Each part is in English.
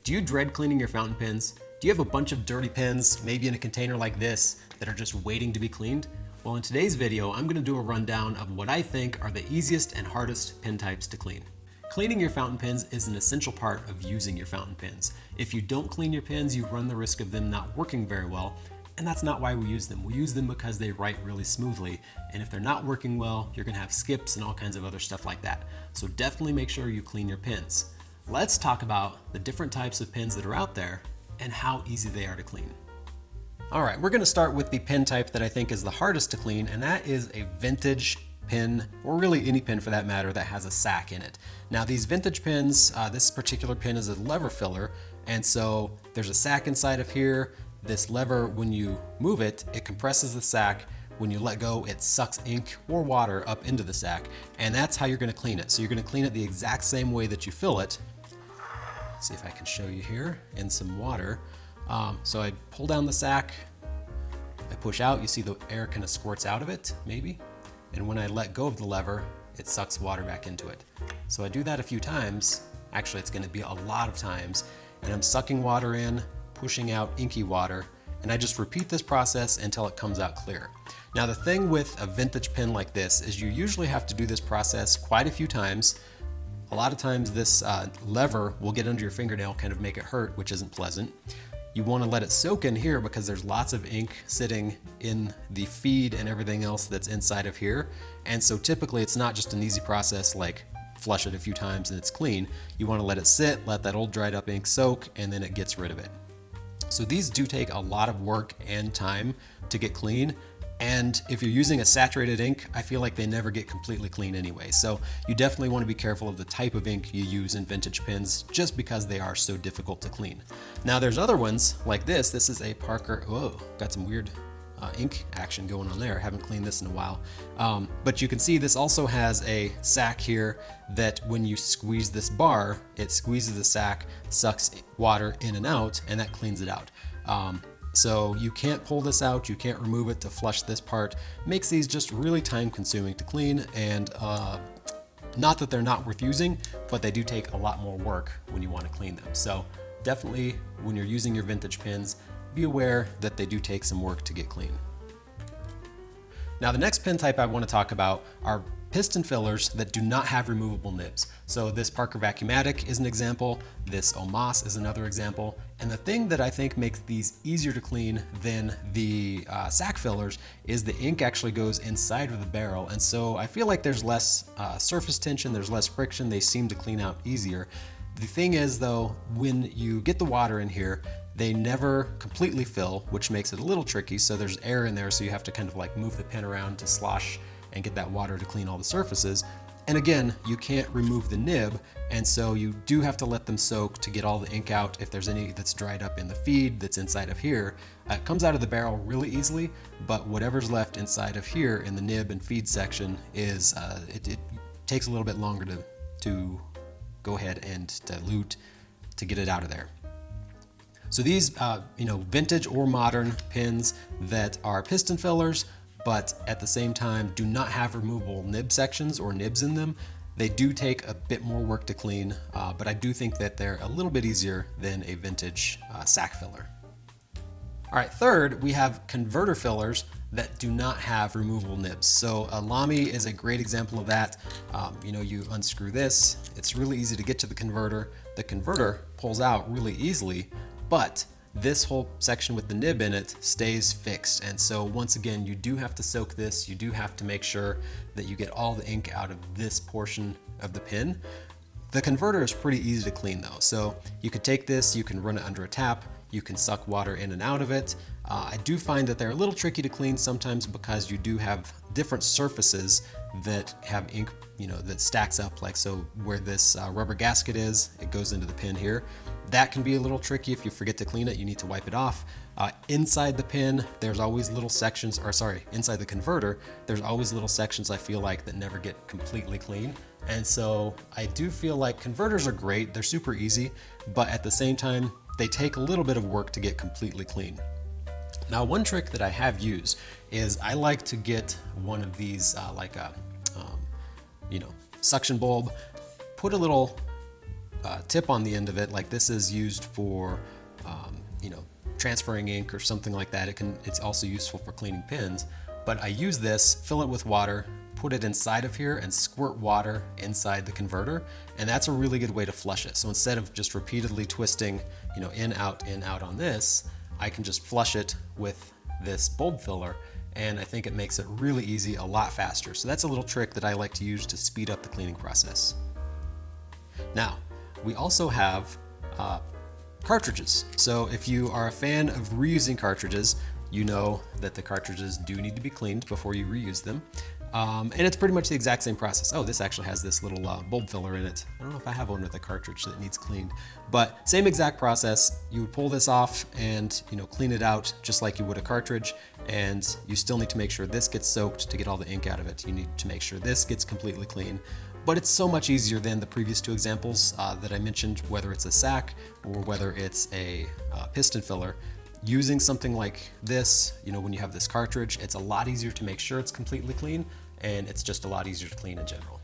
Do you dread cleaning your fountain pens? Do you have a bunch of dirty pens, maybe in a container like this, that are just waiting to be cleaned? Well, in today's video, I'm gonna do a rundown of what I think are the easiest and hardest pen types to clean. Cleaning your fountain pens is an essential part of using your fountain pens. If you don't clean your pens, you run the risk of them not working very well, and that's not why we use them. We use them because they write really smoothly, and if they're not working well, you're gonna have skips and all kinds of other stuff like that. So definitely make sure you clean your pens. Let's talk about the different types of pens that are out there and how easy they are to clean. All right, we're gonna start with the pen type that I think is the hardest to clean, and that is a vintage pen, or really any pen for that matter, that has a sack in it. Now these vintage pens, this particular pen is a lever filler, and so there's a sack inside of here. This lever, when you move it, it compresses the sack. When you let go, it sucks ink or water up into the sack, and that's how you're gonna clean it. So you're gonna clean it the exact same way that you fill it. See if I can show you here in some water. So I pull down the sack, I push out, you see the air kind of squirts out of it, maybe. And when I let go of the lever, it sucks water back into it. So I do that a few times. Actually, it's gonna be a lot of times. And I'm sucking water in, pushing out inky water, and I just repeat this process until it comes out clear. Now the thing with a vintage pen like this is you usually have to do this process quite a few times. A lot of times this lever will get under your fingernail, kind of make it hurt, which isn't pleasant. You want to let it soak in here because there's lots of ink sitting in the feed and everything else that's inside of here. And so typically it's not just an easy process like flush it a few times and it's clean. You want to let it sit, let that old dried up ink soak, and then it gets rid of it. So these do take a lot of work and time to get clean. And if you're using a saturated ink, I feel like they never get completely clean anyway. So you definitely want to be careful of the type of ink you use in vintage pens just because they are so difficult to clean. Now there's other ones like this. This is a Parker, whoa, got some weird ink action going on there. Haven't cleaned this in a while. But you can see this also has a sack here that when you squeeze this bar, it squeezes the sack, sucks water in and out, and that cleans it out. So you can't pull this out, you can't remove it to flush this part. Makes these just really time consuming to clean, and not that they're not worth using, but they do take a lot more work when you want to clean them. So definitely when you're using your vintage pens, be aware that they do take some work to get clean. Now the next pen type I want to talk about are piston fillers that do not have removable nibs. So this Parker Vacuumatic is an example, this Omas is another example, and the thing that I think makes these easier to clean than the sack fillers is the ink actually goes inside of the barrel, and so I feel like there's less surface tension, there's less friction, they seem to clean out easier. The thing is though, when you get the water in here, they never completely fill, which makes it a little tricky, so there's air in there, so you have to kind of like move the pen around to slosh and get that water to clean all the surfaces. And again, you can't remove the nib, and so you do have to let them soak to get all the ink out if there's any that's dried up in the feed that's inside of here. It comes out of the barrel really easily, but whatever's left inside of here in the nib and feed section is, it takes a little bit longer to go ahead and dilute to get it out of there. So these, vintage or modern pens that are piston fillers, but at the same time do not have removable nib sections or nibs in them, they do take a bit more work to clean, but I do think that they're a little bit easier than a vintage sack filler. All right, third, we have converter fillers that do not have removable nibs. So a Lamy is a great example of that. You unscrew this, it's really easy to get to the converter. The converter pulls out really easily, but this whole section with the nib in it stays fixed. And so once again, you do have to soak this. You do have to make sure that you get all the ink out of this portion of the pen. The converter is pretty easy to clean though. So you could take this, you can run it under a tap, you can suck water in and out of it. I do find that they're a little tricky to clean sometimes because you do have different surfaces that have ink, that stacks up, like so where this rubber gasket is, it goes into the pen here. That can be a little tricky. If you forget to clean it, you need to wipe it off. Inside the pen, there's always little sections, inside the converter, there's always little sections I feel like that never get completely clean. And so I do feel like converters are great, they're super easy, but at the same time, they take a little bit of work to get completely clean. Now, one trick that I have used is I like to get one of these, like a, suction bulb, put a little tip on the end of it, like this is used for, you know, transferring ink or something like that. It's also useful for cleaning pins. But I use this, fill it with water, put it inside of here and squirt water inside the converter. And that's a really good way to flush it. So instead of just repeatedly twisting, you know, in, out on this, I can just flush it with this bulb filler. And I think it makes it really easy, a lot faster. So that's a little trick that I like to use to speed up the cleaning process. Now, we also have cartridges. So if you are a fan of reusing cartridges, you know that the cartridges do need to be cleaned before you reuse them. And it's pretty much the exact same process. Oh, this actually has this little bulb filler in it. I don't know if I have one with a cartridge that needs cleaned, but same exact process. You would pull this off and, you know, clean it out just like you would a cartridge. And you still need to make sure this gets soaked to get all the ink out of it. You need to make sure this gets completely clean. But it's so much easier than the previous two examples that I mentioned, whether it's a sack or whether it's a piston filler. Using something like this, you know, when you have this cartridge, it's a lot easier to make sure it's completely clean, and it's just a lot easier to clean in general.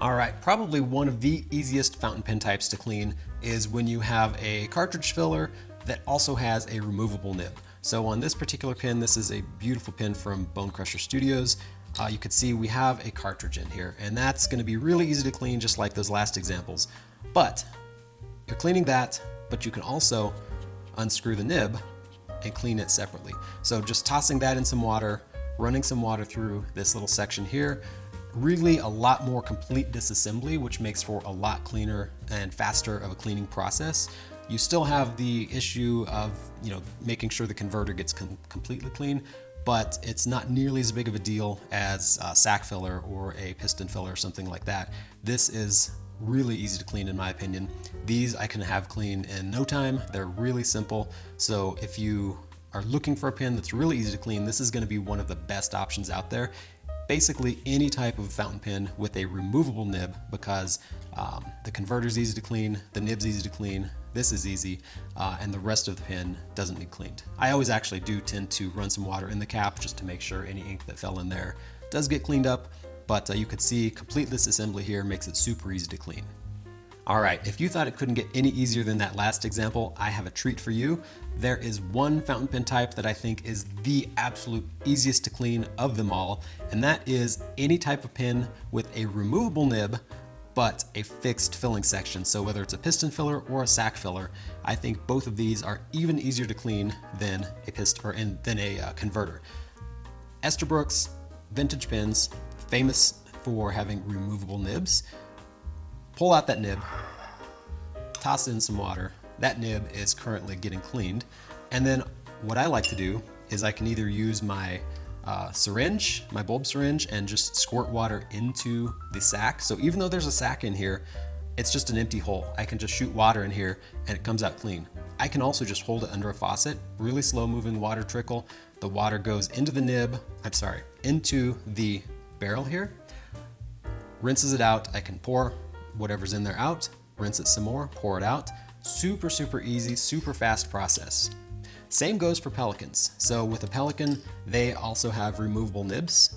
All right, probably one of the easiest fountain pen types to clean is when you have a cartridge filler that also has a removable nib. So on this particular pen, this is a beautiful pen from Bone Crusher Studios. You can see we have a cartridge in here, and that's going to be really easy to clean, just like those last examples. But you're cleaning that, but you can also unscrew the nib and clean it separately. So just tossing that in some water, running some water through this little section here, really a lot more complete disassembly, which makes for a lot cleaner and faster of a cleaning process. You still have the issue of, you know, making sure the converter gets completely clean, but it's not nearly as big of a deal as a sack filler or a piston filler or something like that. This is really easy to clean in my opinion. These I can have clean in no time. They're really simple. So if you are looking for a pen that's really easy to clean, this is going to be one of the best options out there. Basically any type of fountain pen with a removable nib, because the converter's easy to clean, the nib's easy to clean, this is easy, and the rest of the pen doesn't need cleaned. I always actually do tend to run some water in the cap just to make sure any ink that fell in there does get cleaned up, but you could see complete disassembly here makes it super easy to clean. All right, if you thought it couldn't get any easier than that last example, I have a treat for you. There is one fountain pen type that I think is the absolute easiest to clean of them all, and that is any type of pen with a removable nib, but a fixed filling section. So whether it's a piston filler or a sack filler, I think both of these are even easier to clean than a converter. Estabrooks vintage pens, famous for having removable nibs. Pull out that nib, toss in some water. That nib is currently getting cleaned. And then what I like to do is I can either use my syringe, my bulb syringe, and just squirt water into the sack. So even though there's a sack in here, it's just an empty hole. I can just shoot water in here and it comes out clean. I can also just hold it under a faucet, really slow moving water trickle. The water goes into the nib, into the barrel here, rinses it out. I can pour whatever's in there out, rinse it some more, pour it out. Super, super easy, super fast process. Same goes for Pelikans. So with a Pelikan, they also have removable nibs.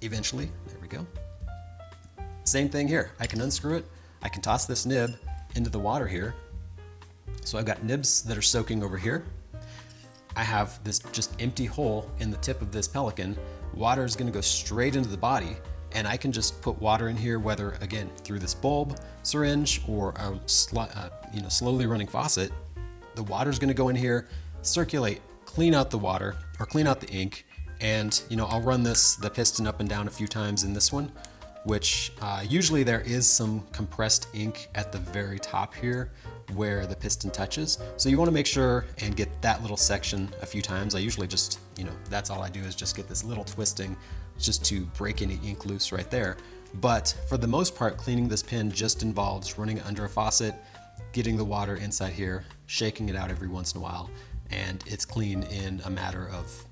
Eventually, there we go. Same thing here. I can unscrew it. I can toss this nib into the water here. So I've got nibs that are soaking over here. I have this just empty hole in the tip of this Pelikan. Water is gonna go straight into the body, and I can just put water in here, whether again through this bulb syringe or a slowly running faucet. The water is going to go in here, circulate, clean out the water or clean out the ink, and I'll run the piston up and down a few times in this one, which usually there is some compressed ink at the very top here where the piston touches. So you want to make sure and get that little section a few times. I usually just, that's all I do is just get this little twisting just to break any ink loose right there. But for the most part, cleaning this pen just involves running it under a faucet, getting the water inside here, shaking it out every once in a while, and it's clean in a matter of,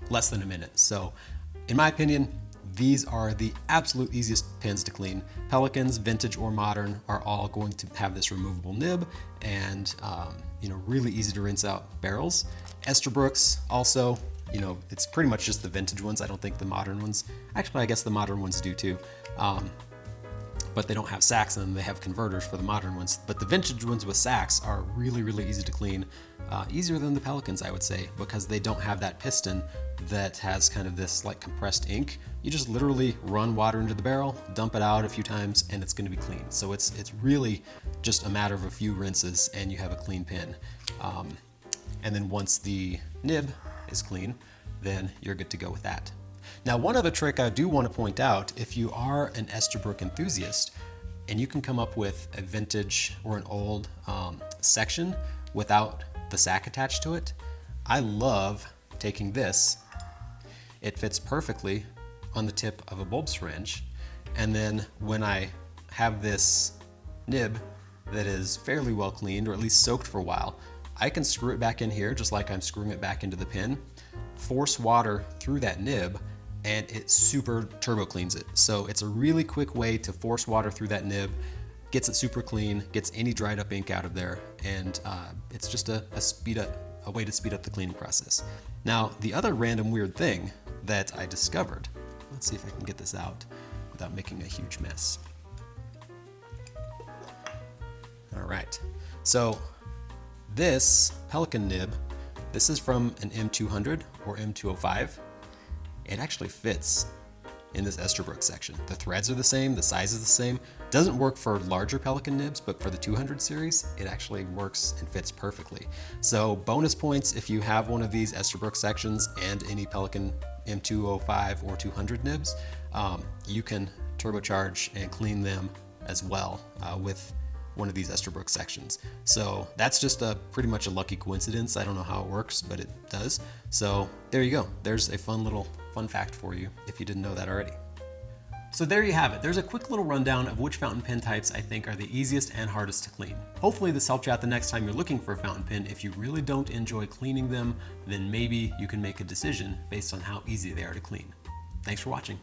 less than a minute. So in my opinion, these are the absolute easiest pens to clean. Pelikans, vintage or modern, are all going to have this removable nib and, really easy to rinse out barrels. Estabrooks also, it's pretty much just the vintage ones. I don't think the modern ones, actually I guess the modern ones do too. but they don't have sacks in them. They have converters for the modern ones. But the vintage ones with sacks are really, really easy to clean. Easier than the Pelikans, I would say, because they don't have that piston that has kind of this like compressed ink. You just literally run water into the barrel, dump it out a few times, and it's gonna be clean. So it's really just a matter of a few rinses and you have a clean pin. And then once the nib is clean, then you're good to go with that. Now, one other trick I do want to point out, if you are an Esterbrook enthusiast and you can come up with a vintage or an old section without the sack attached to it, I love taking this. It fits perfectly on the tip of a bulb syringe. And then when I have this nib that is fairly well cleaned, or at least soaked for a while, I can screw it back in here just like I'm screwing it back into the pin, force water through that nib, and it super turbo cleans it. So it's a really quick way to force water through that nib, gets it super clean, gets any dried up ink out of there, and it's just a way to speed up the cleaning process. Now, the other random weird thing that I discovered, let's see if I can get this out without making a huge mess. All right, so this Pelikan nib, this is from an M200 or M205. It actually fits in this Esterbrook section. The threads are the same, the size is the same. Doesn't work for larger Pelikan nibs, but for the 200 series, it actually works and fits perfectly. So bonus points if you have one of these Esterbrook sections and any Pelikan M205 or 200 nibs, you can turbocharge and clean them as well with one of these Esterbrook sections. So that's just pretty much a lucky coincidence. I don't know how it works, but it does. So there you go. There's a fun fact for you if you didn't know that already. So there you have it. There's a quick little rundown of which fountain pen types I think are the easiest and hardest to clean. Hopefully this helped you out the next time you're looking for a fountain pen. If you really don't enjoy cleaning them, then maybe you can make a decision based on how easy they are to clean. Thanks for watching.